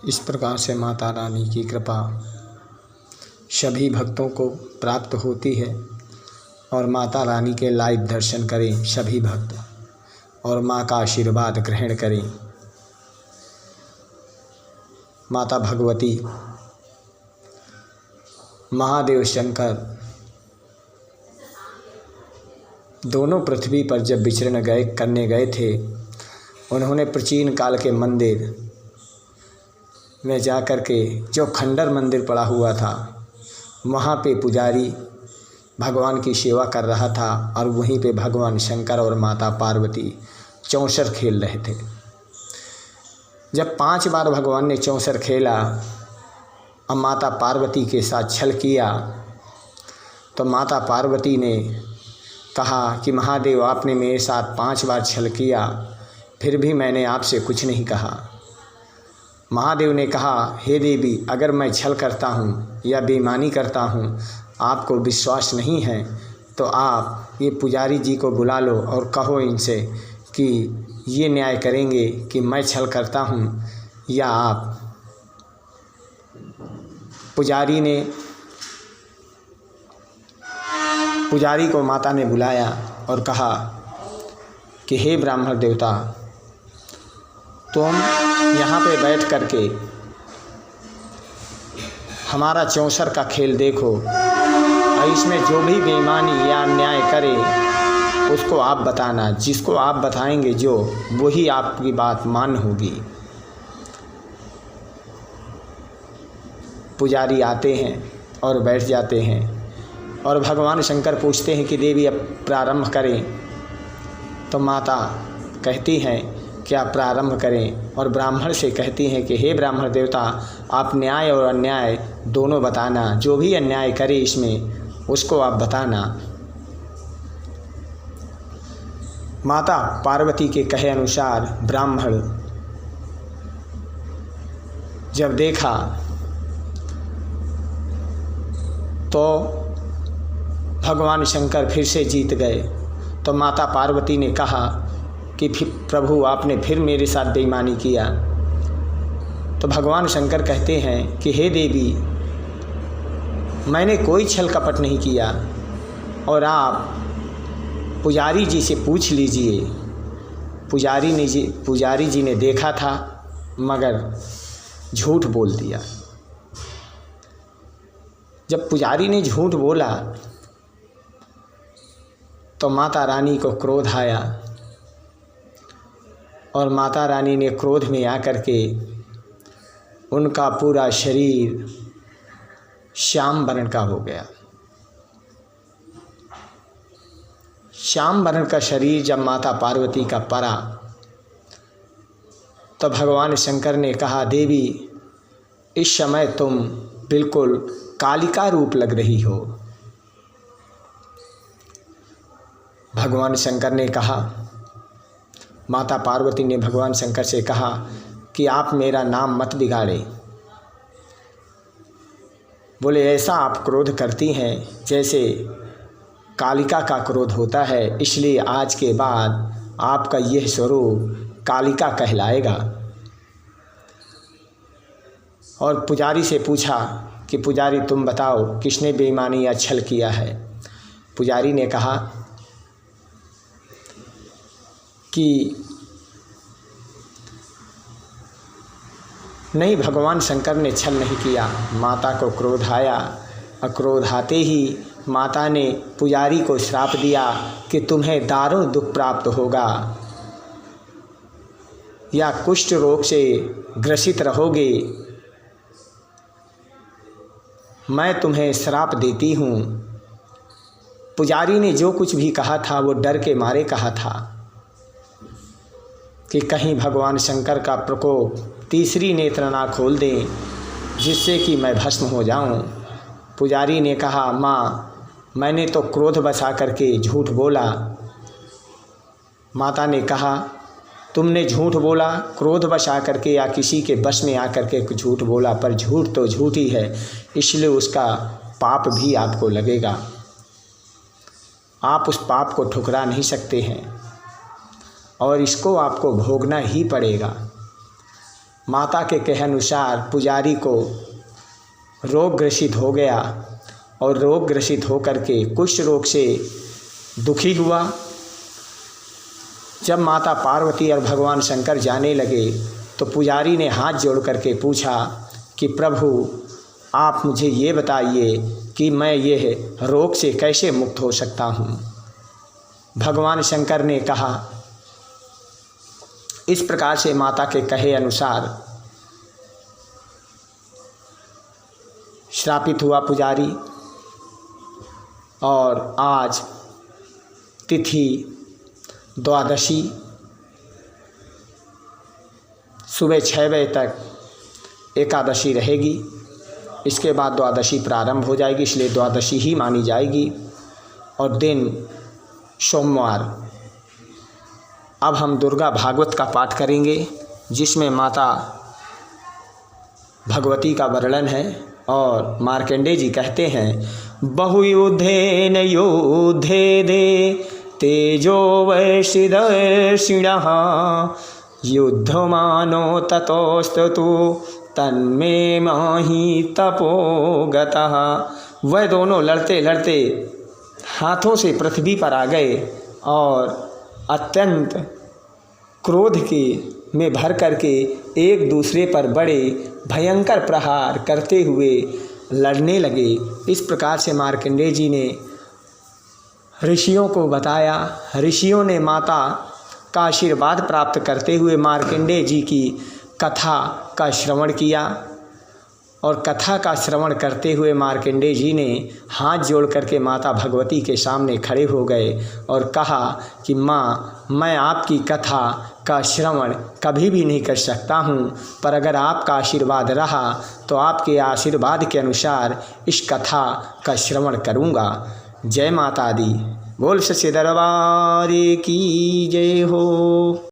इस प्रकार से माता रानी की कृपा सभी भक्तों को प्राप्त होती है और माता रानी के लाइव दर्शन करें सभी भक्त और माँ का आशीर्वाद ग्रहण करें। माता भगवती, महादेव शंकर दोनों पृथ्वी पर जब विचरण करने गए थे, उन्होंने प्राचीन काल के मंदिर में जा कर के जो खंडर मंदिर पड़ा हुआ था, वहाँ पे पुजारी भगवान की सेवा कर रहा था और वहीं पे भगवान शंकर और माता पार्वती चौसर खेल रहे थे। जब 5 बार भगवान ने चौसर खेला और माता पार्वती के साथ छल किया, तो माता पार्वती ने कहा कि महादेव, आपने मेरे साथ 5 बार छल किया, फिर भी मैंने आपसे कुछ नहीं कहा। महादेव ने कहा, हे देवी, अगर मैं छल करता हूँ या बेईमानी करता हूँ, आपको विश्वास नहीं है, तो आप ये पुजारी जी को बुला लो और कहो इनसे कि ये न्याय करेंगे कि मैं छल करता हूँ या आप। पुजारी को माता ने बुलाया और कहा कि हे ब्राह्मण देवता, तुम यहाँ पे बैठ करके हमारा चौसर का खेल देखो और इसमें जो भी बेईमानी या अन्याय करे उसको आप बताना। जिसको आप बताएंगे जो, वही आपकी बात मान्य होगी। पुजारी आते हैं और बैठ जाते हैं और भगवान शंकर पूछते हैं कि देवी अब प्रारंभ करें। तो माता कहती हैं क्या प्रारंभ करें, और ब्राह्मण से कहती हैं कि हे ब्राह्मण देवता, आप न्याय और अन्याय दोनों बताना। जो भी अन्याय करे इसमें उसको आप बताना। माता पार्वती के कहे अनुसार ब्राह्मण जब देखा तो भगवान शंकर फिर से जीत गए। तो माता पार्वती ने कहा कि फिर प्रभु, आपने फिर मेरे साथ बेईमानी किया। तो भगवान शंकर कहते हैं कि हे देवी, मैंने कोई छल कपट नहीं किया और आप पुजारी जी से पूछ लीजिए। पुजारी जी ने देखा था मगर झूठ बोल दिया। जब पुजारी ने झूठ बोला तो माता रानी को क्रोध आया और माता रानी ने क्रोध में आकर के उनका पूरा शरीर श्याम वर्ण का हो गया। श्याम वर्ण का शरीर जब माता पार्वती का पड़ा तो भगवान शंकर ने कहा, देवी, इस समय तुम बिल्कुल कालिका रूप लग रही हो। भगवान शंकर ने कहा, माता पार्वती ने भगवान शंकर से कहा कि आप मेरा नाम मत बिगाड़े। बोले, ऐसा आप क्रोध करती हैं जैसे कालिका का क्रोध होता है, इसलिए आज के बाद आपका यह स्वरूप कालिका कहलाएगा। और पुजारी से पूछा कि पुजारी, तुम बताओ किसने बेईमानी या छल किया है। पुजारी ने कहा कि नहीं, भगवान शंकर ने छल नहीं किया। माता को क्रोध आया और क्रोध आते ही माता ने पुजारी को श्राप दिया कि तुम्हें दारुण दुख प्राप्त होगा या कुष्ठ रोग से ग्रसित रहोगे। मैं तुम्हें श्राप देती हूँ। पुजारी ने जो कुछ भी कहा था वो डर के मारे कहा था कि कहीं भगवान शंकर का प्रकोप तीसरी नेत्र ना खोल दें जिससे कि मैं भस्म हो जाऊं। पुजारी ने कहा, माँ, मैंने तो क्रोध बचा करके झूठ बोला। माता ने कहा, तुमने झूठ बोला, क्रोध बचा करके या किसी के बस में आकर के झूठ बोला, पर झूठ तो झूठ ही है, इसलिए उसका पाप भी आपको लगेगा। आप उस पाप को ठुकरा नहीं सकते हैं और इसको आपको भोगना ही पड़ेगा। माता के कहे अनुसार पुजारी को रोग ग्रसित हो गया और रोग ग्रसित होकर के कुष्ठ रोग से दुखी हुआ। जब माता पार्वती और भगवान शंकर जाने लगे तो पुजारी ने हाथ जोड़ करके पूछा कि प्रभु आप मुझे ये बताइए कि मैं ये रोग से कैसे मुक्त हो सकता हूँ। भगवान शंकर ने कहा, इस प्रकार से माता के कहे अनुसार श्रापित हुआ पुजारी और आज तिथि द्वादशी, सुबह 6 बजे तक एकादशी रहेगी। इसके बाद द्वादशी प्रारंभ हो जाएगी, इसलिए द्वादशी ही मानी जाएगी और दिन सोमवार। अब हम दुर्गा भागवत का पाठ करेंगे जिसमें माता भगवती का वर्णन है और मार्कंडेय जी कहते हैं, बहुयुद्धेन योद्धे दे तेजो वैशिदर्शिणः युद्धमानो ततोस्तु तन्मे माहि तपोगतः। वह दोनों लड़ते लड़ते हाथों से पृथ्वी पर आ गए और अत्यंत क्रोध के में भर करके एक दूसरे पर बड़े भयंकर प्रहार करते हुए लड़ने लगे। इस प्रकार से मार्कंडेय जी ने ऋषियों को बताया। ऋषियों ने माता का आशीर्वाद प्राप्त करते हुए मार्कंडेय जी की कथा का श्रवण किया और कथा का श्रवण करते हुए मार्कंडेय जी ने हाथ जोड़ करके माता भगवती के सामने खड़े हो गए और कहा कि माँ, मैं आपकी कथा का श्रवण कभी भी नहीं कर सकता हूँ, पर अगर आपका आशीर्वाद रहा तो आपके आशीर्वाद के अनुसार इस कथा का श्रवण करूँगा। जय माता दी। बोल सच्चे दरबार की जय हो।